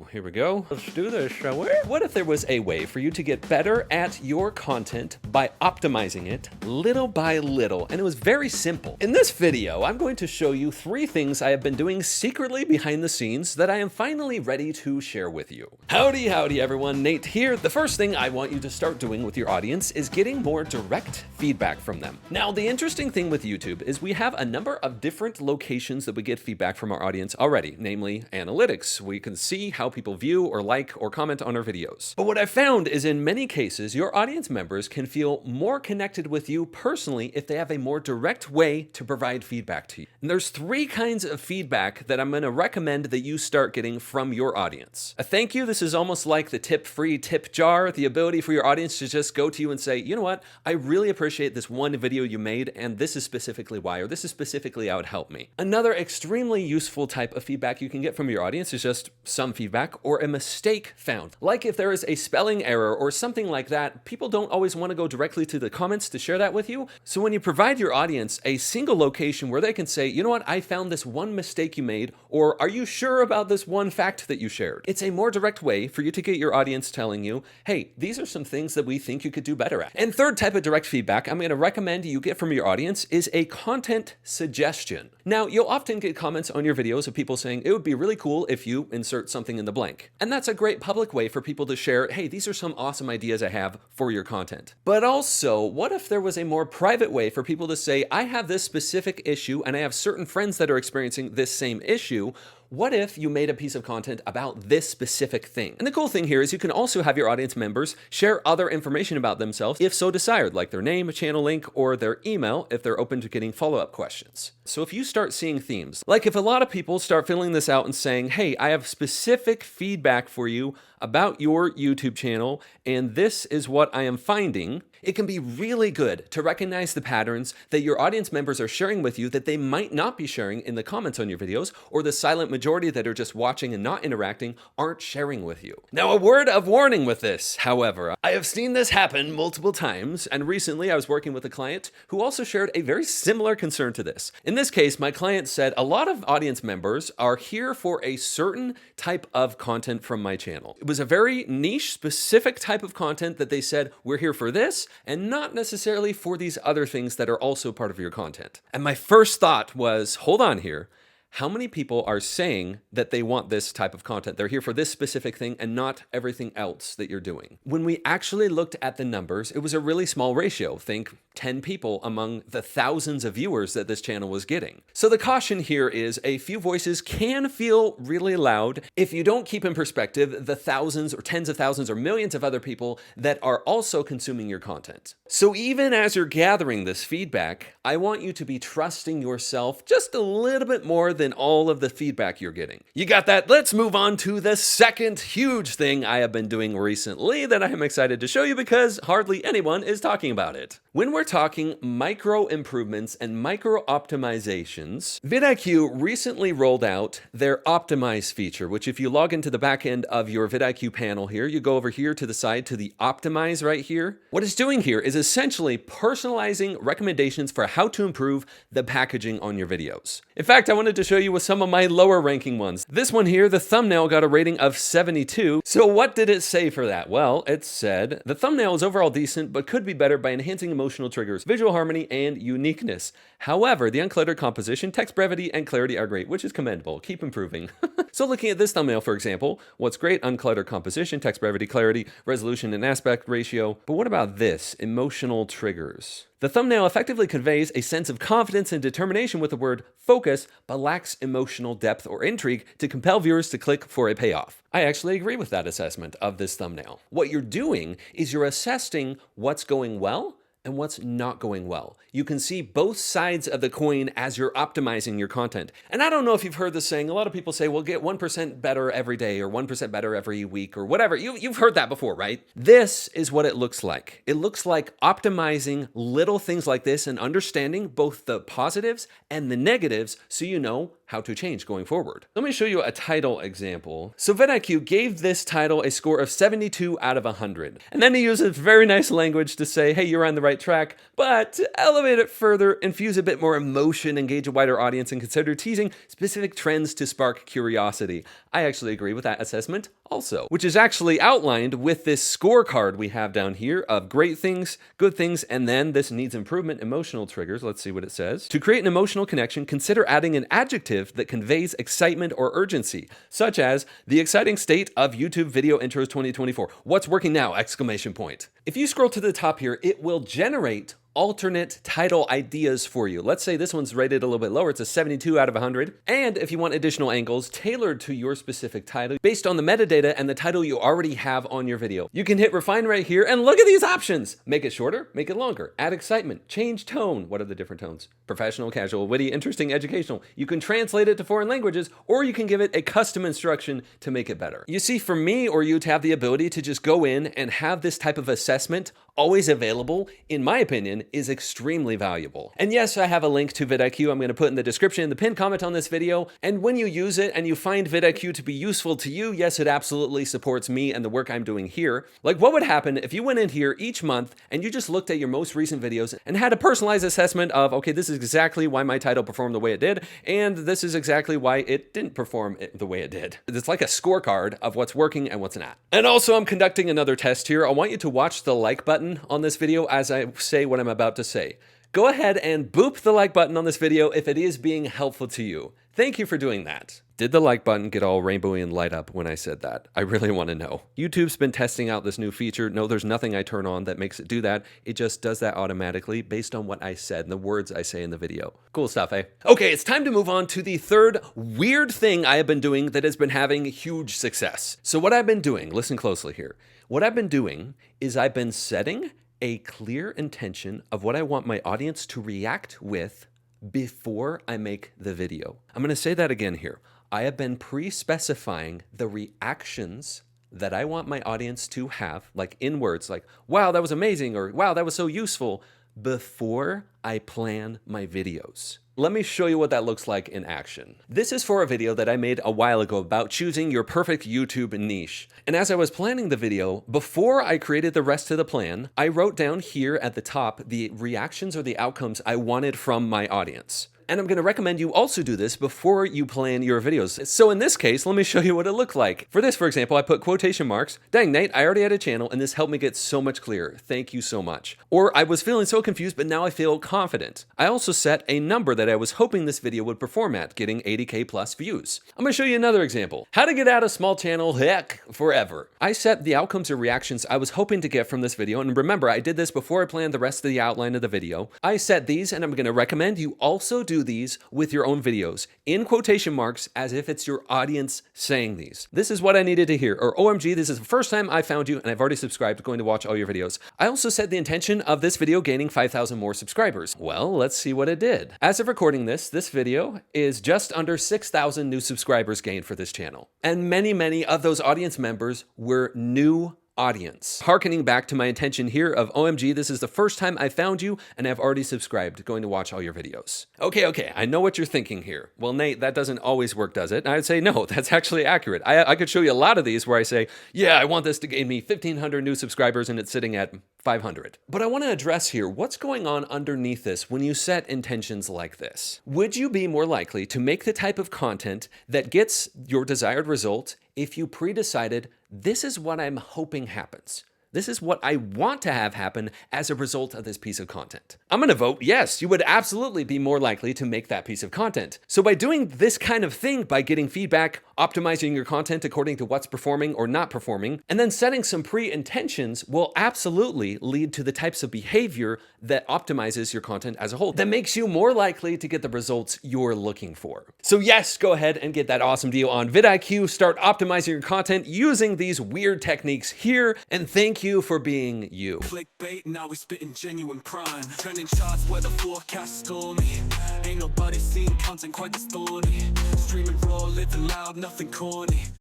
So here we go. Let's do this, shall we? What if there was a way for you to get better at your content by optimizing it little by little? And it was very simple. In this video, I'm going to show you 3 things I have been doing secretly behind the scenes that I am finally ready to share with you. Howdy, howdy everyone, Nate here. The first thing I want you to start doing with your audience is getting more direct feedback from them. Now, the interesting thing with YouTube is we have a number of different locations that we get feedback from our audience already, namely analytics. We can see how people view or like or comment on our videos. But what I found is in many cases, your audience members can feel more connected with you personally if they have a more direct way to provide feedback to you. And there's 3 kinds of feedback that I'm going to recommend that you start getting from your audience. A thank you. This is almost like the tip-free tip jar, the ability for your audience to just go to you and say, you know what, I really appreciate this one video you made, and this is specifically why, or this is specifically how it helped me. Another extremely useful type of feedback you can get from your audience is just some feedback or a mistake found. Like if there is a spelling error or something like that, people don't always want to go directly to the comments to share that with you. So when you provide your audience a single location where they can say, you know what, I found this one mistake you made, or are you sure about this one fact that you shared? It's a more direct way for you to get your audience telling you, hey, these are some things that we think you could do better at. And third type of direct feedback I'm going to recommend you get from your audience is a content suggestion. Now, you'll often get comments on your videos of people saying, it would be really cool if you insert something in the blank. And that's a great public way for people to share, hey, these are some awesome ideas I have for your content. But also, what if there was a more private way for people to say, I have this specific issue and I have certain friends that are experiencing this same issue. What if you made a piece of content about this specific thing? And the cool thing here is you can also have your audience members share other information about themselves if so desired, like their name, a channel link, or their email if they're open to getting follow-up questions. So if you start seeing themes, like if a lot of people start filling this out and saying, hey, I have specific feedback for you about your YouTube channel, and this is what I am finding, it can be really good to recognize the patterns that your audience members are sharing with you that they might not be sharing in the comments on your videos, or the silent majority that are just watching and not interacting aren't sharing with you. Now, a word of warning with this, however, I have seen this happen multiple times, and recently I was working with a client who also shared a very similar concern to this. In this case, my client said, a lot of audience members are here for a certain type of content from my channel. It was a very niche, specific type of content that they said, we're here for this, and not necessarily for these other things that are also part of your content. And my first thought was, hold on here. How many people are saying that they want this type of content? They're here for this specific thing and not everything else that you're doing. When we actually looked at the numbers, it was a really small ratio. Think 10 people among the thousands of viewers that this channel was getting. So the caution here is a few voices can feel really loud if you don't keep in perspective the thousands or tens of thousands or millions of other people that are also consuming your content. So even as you're gathering this feedback, I want you to be trusting yourself just a little bit more than all of the feedback you're getting. You got that? Let's move on to the second huge thing I have been doing recently that I am excited to show you because hardly anyone is talking about it. When we're talking micro improvements and micro optimizations, vidIQ recently rolled out their optimize feature, which if you log into the back end of your vidIQ panel here, you go over here to the side to the optimize right here. What it's doing here is essentially personalizing recommendations for how to improve the packaging on your videos. In fact, I wanted to show you with some of my lower ranking ones. This one here, the thumbnail got a rating of 72. So what did it say for that? Well, it said, the thumbnail is overall decent, but could be better by enhancing emotional triggers, visual harmony, and uniqueness. However, the uncluttered composition, text brevity, and clarity are great, which is commendable. Keep improving. So looking at this thumbnail, for example, what's great? Uncluttered composition, text brevity, clarity, resolution, and aspect ratio. But what about this? Emotional triggers. The thumbnail effectively conveys a sense of confidence and determination with the word focus, but lacks emotional depth or intrigue to compel viewers to click for a payoff. I actually agree with that assessment of this thumbnail. What you're doing is you're assessing what's going well and what's not going well. You can see both sides of the coin as you're optimizing your content. And I don't know if you've heard this saying, a lot of people say, well, get 1% better every day or 1% better every week or whatever. You've heard that before, right? This is what it looks like. It looks like optimizing little things like this and understanding both the positives and the negatives so you know how to change going forward. Let me show you a title example. So vidIQ gave this title a score of 72 out of 100. And then he uses very nice language to say, hey, you're on the right right track, but to elevate it further, infuse a bit more emotion, engage a wider audience, and consider teasing specific trends to spark curiosity. I actually agree with that assessment also, which is actually outlined with this scorecard we have down here of great things, good things, and then this needs improvement, emotional triggers. Let's see what it says. To create an emotional connection, consider adding an adjective that conveys excitement or urgency, such as the exciting state of YouTube video intros 2024. What's working now? Exclamation point. If you scroll to the top here, it will generate alternate title ideas for you. Let's say this one's rated a little bit lower. It's a 72 out of 100. And if you want additional angles tailored to your specific title based on the metadata and the title you already have on your video, you can hit refine right here and look at these options. Make it shorter, make it longer, add excitement, change tone. What are the different tones? Professional, casual, witty, interesting, educational. You can translate it to foreign languages, or you can give it a custom instruction to make it better. You see, for me or you to have the ability to just go in and have this type of assessment always available, in my opinion, is extremely valuable. And yes, I have a link to vidIQ I'm going to put in the description, the pinned comment on this video. And when you use it and you find vidIQ to be useful to you, yes, it absolutely supports me and the work I'm doing here. Like, what would happen if you went in here each month and you just looked at your most recent videos and had a personalized assessment of, okay, this is exactly why my title performed the way it did, and this is exactly why it didn't perform the way it did. It's like a scorecard of what's working and what's not. And also, I'm conducting another test here. I want you to watch the like button on this video as I say what I'm about to say. Go ahead and boop the like button on this video if it is being helpful to you. Thank you for doing that. Did the like button get all rainbowy and light up when I said that? I really want to know. YouTube's been testing out this new feature. No, there's nothing I turn on that makes it do that. It just does that automatically based on what I said and the words I say in the video. Cool stuff, eh? Okay, it's time to move on to the third weird thing I have been doing that has been having huge success. So what I've been doing, listen closely here. What I've been doing is I've been setting a clear intention of what I want my audience to react with before I make the video. I'm going to say that again here. I have been pre-specifying the reactions that I want my audience to have, like in words like, wow, that was amazing, or wow, that was so useful, before I plan my videos. Let me show you what that looks like in action. This is for a video that I made a while ago about choosing your perfect YouTube niche. And as I was planning the video, before I created the rest of the plan, I wrote down here at the top the reactions or the outcomes I wanted from my audience. And I'm going to recommend you also do this before you plan your videos. So in this case, let me show you what it looked like. For this, for example, I put quotation marks. Dang, Nate, I already had a channel and this helped me get so much clearer. Thank you so much. Or I was feeling so confused, but now I feel confident. I also set a number that I was hoping this video would perform at, getting 80K plus views. I'm going to show you another example. How to get out a small channel, heck, forever. I set the outcomes or reactions I was hoping to get from this video. And remember, I did this before I planned the rest of the outline of the video. I set these, and I'm going to recommend you also do these with your own videos in quotation marks as if it's your audience saying these. This is what I needed to hear, or OMG, this is the first time I found you and I've already subscribed, going to watch all your videos. I also set the intention of this video gaining 5,000 more subscribers. Well, let's see what it did. As of recording this video is just under 6,000 new subscribers gained for this channel. And many of those audience members were new audience. Harkening back to my intention here of OMG, this is the first time I found you and I've already subscribed, going to watch all your videos. Okay, I know what you're thinking here. Well, Nate, that doesn't always work, does it? And I'd say, no, that's actually accurate. I could show you a lot of these where I say, yeah, I want this to gain me 1,500 new subscribers and it's sitting at 500. But I want to address here what's going on underneath this when you set intentions like this. Would you be more likely to make the type of content that gets your desired result if you pre-decided this is what I'm hoping happens? This is what I want to have happen as a result of this piece of content. I'm going to vote yes, you would absolutely be more likely to make that piece of content. So by doing this kind of thing, by getting feedback, optimizing your content according to what's performing or not performing, and then setting some pre-intentions will absolutely lead to the types of behavior that optimizes your content as a whole. That makes you more likely to get the results you're looking for. So yes, go ahead and get that awesome deal on vidIQ. Start optimizing your content using these weird techniques here, and thank you for being you. Clickbait, now we spitting genuine prime. Trending charts where the forecast stormy. Ain't nobody seen content quite this thorny. Streaming raw, living loud, nothing corny.